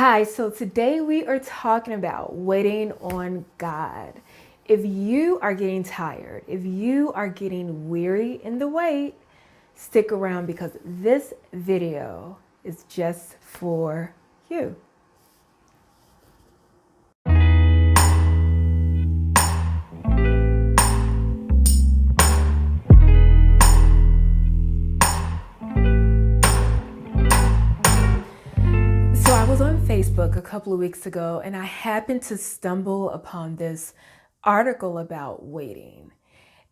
Hi, so today we are talking about waiting on God. If you are getting tired, if you are getting weary in the wait, stick around because this video is just for you. So I was on Facebook a couple of weeks ago and I happened to stumble upon this article about waiting.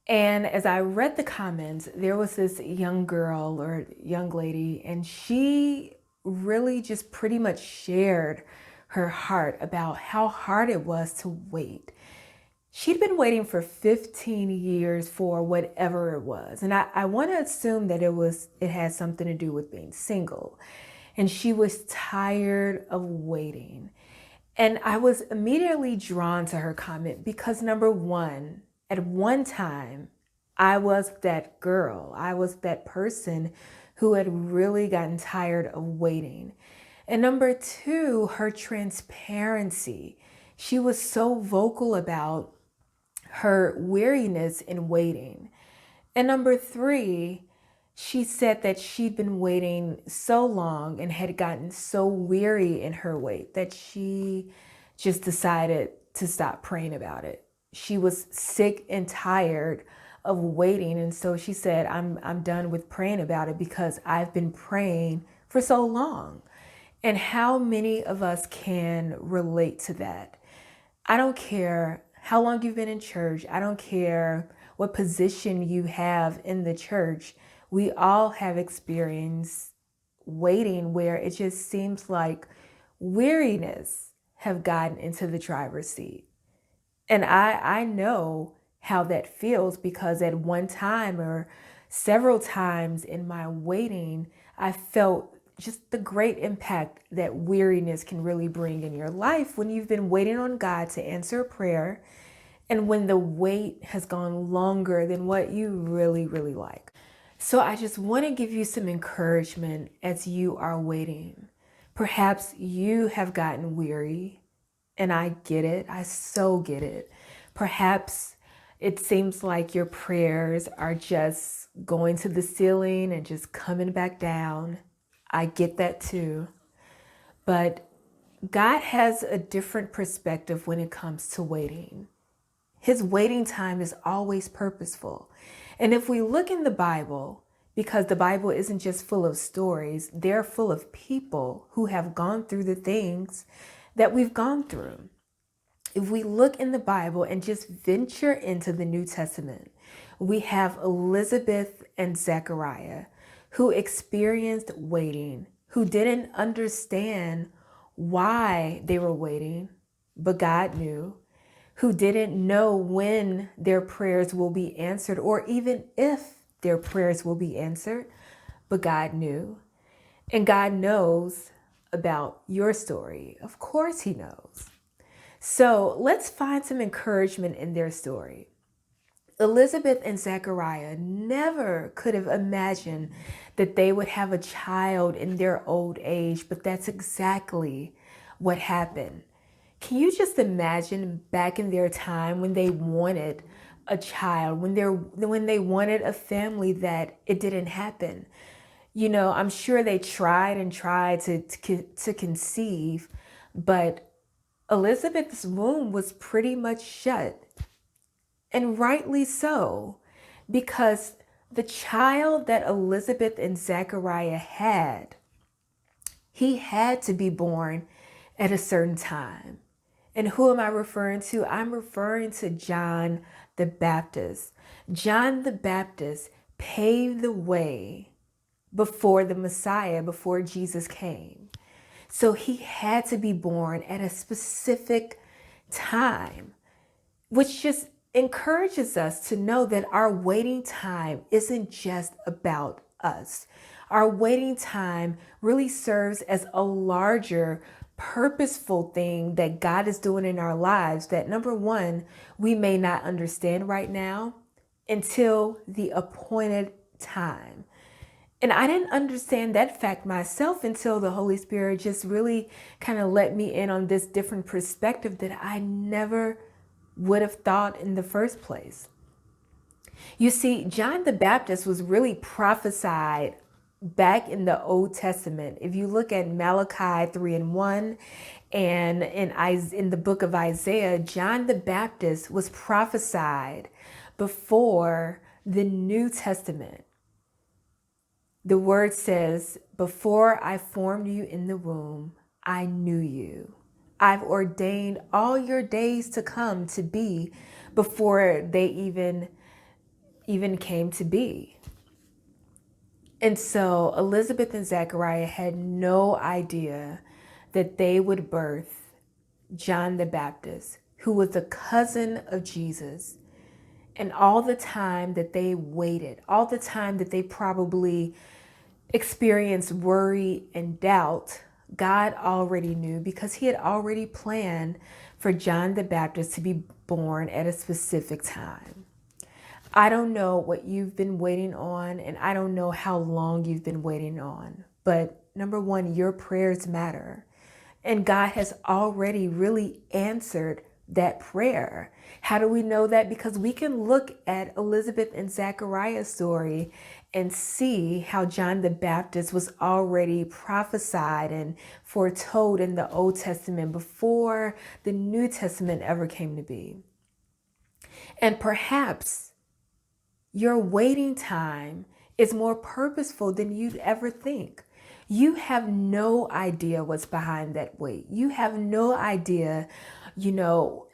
And as I read the comments, there was this young girl or young lady, and she really just pretty much shared her heart about how hard it was to wait. She'd been waiting for 15 years for whatever it was. And I want to assume that it had something to do with being single. And she was tired of waiting. And I was immediately drawn to her comment because number one, at one time, I was that girl. I was that person who had really gotten tired of waiting. And number two, her transparency. She was so vocal about her weariness in waiting. And number three, she said that she'd been waiting so long and had gotten so weary in her wait that she just decided to stop praying about it. She was sick and tired of waiting. And so she said, I'm done with praying about it because I've been praying for so long. And how many of us can relate to that? I don't care how long you've been in church. I don't care what position you have in the church. We all have experienced waiting where it just seems like weariness have gotten into the driver's seat. And I know how that feels because at one time or several times in my waiting, I felt just the great impact that weariness can really bring in your life when you've been waiting on God to answer a prayer and when the wait has gone longer than what you really, really like. So I just want to give you some encouragement as you are waiting. Perhaps you have gotten weary, and I get it. I so get it. Perhaps it seems like your prayers are just going to the ceiling and just coming back down. I get that too. But God has a different perspective when it comes to waiting. His waiting time is always purposeful. And if we look in the Bible, because the Bible isn't just full of stories, they're full of people who have gone through the things that we've gone through. If we look in the Bible and just venture into the New Testament, we have Elizabeth and Zechariah who experienced waiting, who didn't understand why they were waiting, but God knew, who didn't know when their prayers will be answered or even if their prayers will be answered, but God knew. And God knows about your story. Of course he knows. So let's find some encouragement in their story. Elizabeth and Zechariah never could have imagined that they would have a child in their old age, but that's exactly what happened. Can you just imagine back in their time when they wanted a child, when they wanted a family, that it didn't happen? You know, I'm sure they tried and tried to conceive, but Elizabeth's womb was pretty much shut. And rightly so, because the child that Elizabeth and Zechariah had, he had to be born at a certain time. And who am I referring to? I'm referring to John the Baptist. John the Baptist paved the way before the Messiah, before Jesus came. So he had to be born at a specific time, which just encourages us to know that our waiting time isn't just about us. Our waiting time really serves as a larger, purposeful thing that God is doing in our lives that, number one, we may not understand right now until the appointed time. And I didn't understand that fact myself until the Holy Spirit just really kind of let me in on this different perspective that I never would have thought in the first place. You see, John the Baptist was really prophesied back in the Old Testament. If you look at Malachi 3:1 and in the book of Isaiah, John the Baptist was prophesied before the New Testament. The word says, "Before I formed you in the womb, I knew you. I've ordained all your days to come to be before they even came to be." And so Elizabeth and Zechariah had no idea that they would birth John the Baptist, who was a cousin of Jesus. And all the time that they waited, all the time that they probably experienced worry and doubt, God already knew, because he had already planned for John the Baptist to be born at a specific time. I don't know what you've been waiting on, and I don't know how long you've been waiting on. But number one, your prayers matter. And God has already really answered that prayer. How do we know that? Because we can look at Elizabeth and Zechariah's story and see how John the Baptist was already prophesied and foretold in the Old Testament before the New Testament ever came to be. And perhaps your waiting time is more purposeful than you'd ever think. You have no idea what's behind that wait. You have no idea,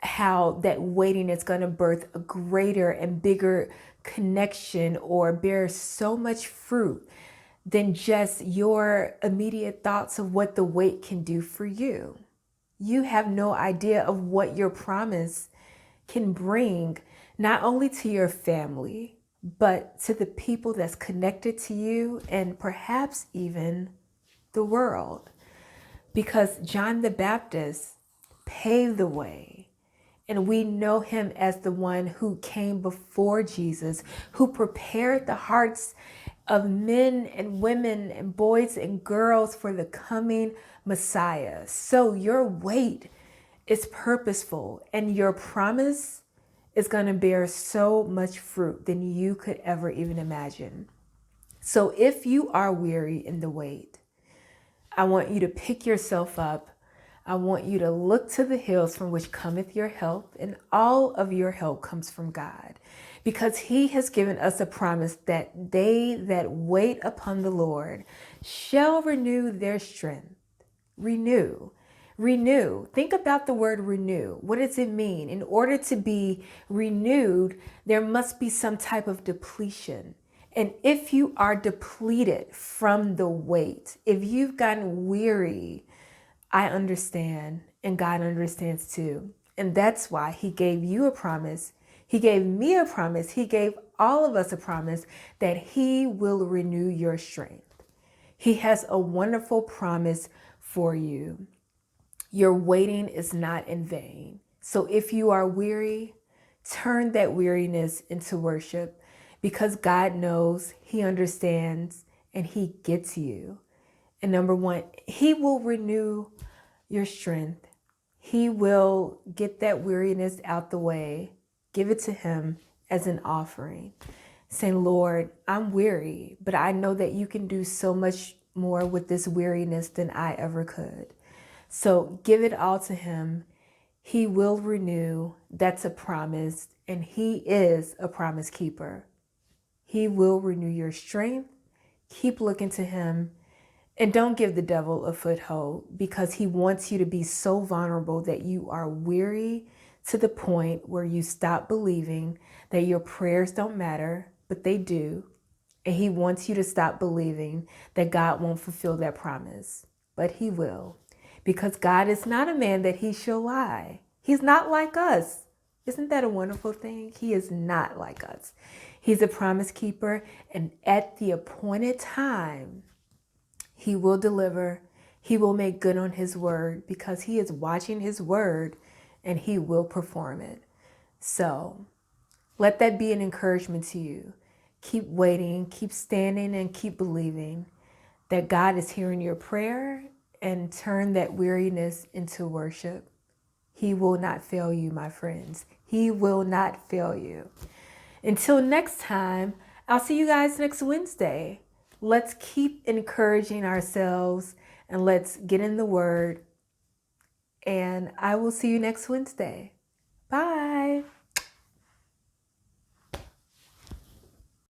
how that waiting is going to birth a greater and bigger connection or bear so much fruit than just your immediate thoughts of what the wait can do for you. You have no idea of what your promise can bring, not only to your family, but to the people that's connected to you, and perhaps even the world. Because John the Baptist paved the way, and we know him as the one who came before Jesus, who prepared the hearts of men and women and boys and girls for the coming Messiah. So your wait is purposeful, and your promise is going to bear so much fruit than you could ever even imagine. So if you are weary in the wait, I want you to pick yourself up. I want you to look to the hills from which cometh your help, and all of your help comes from God, because he has given us a promise that they that wait upon the Lord shall renew their strength. Renew. Renew. Think about the word renew. What does it mean? In order to be renewed, there must be some type of depletion. And if you are depleted from the wait, if you've gotten weary, I understand, and God understands too. And that's why he gave you a promise. He gave me a promise. He gave all of us a promise that he will renew your strength. He has a wonderful promise for you. Your waiting is not in vain. So if you are weary, turn that weariness into worship, because God knows, he understands, and he gets you. And number one, he will renew your strength. He will get that weariness out the way. Give it to him as an offering. Saying, Lord, I'm weary, but I know that you can do so much more with this weariness than I ever could. So give it all to him. He will renew. That's a promise. And he is a promise keeper. He will renew your strength. Keep looking to him. And don't give the devil a foothold, because he wants you to be so vulnerable that you are weary to the point where you stop believing that your prayers don't matter, but they do. And he wants you to stop believing that God won't fulfill that promise, but he will. Because God is not a man that he shall lie. He's not like us. Isn't that a wonderful thing? He is not like us. He's a promise keeper, and at the appointed time, he will deliver. He will make good on his word, because he is watching his word and he will perform it. So let that be an encouragement to you. Keep waiting, keep standing, and keep believing that God is hearing your prayer, and turn that weariness into worship. He will not fail you, my friends. He will not fail you. Until next time, I'll see you guys next Wednesday. Let's keep encouraging ourselves and let's get in the Word. And I will see you next Wednesday. Bye.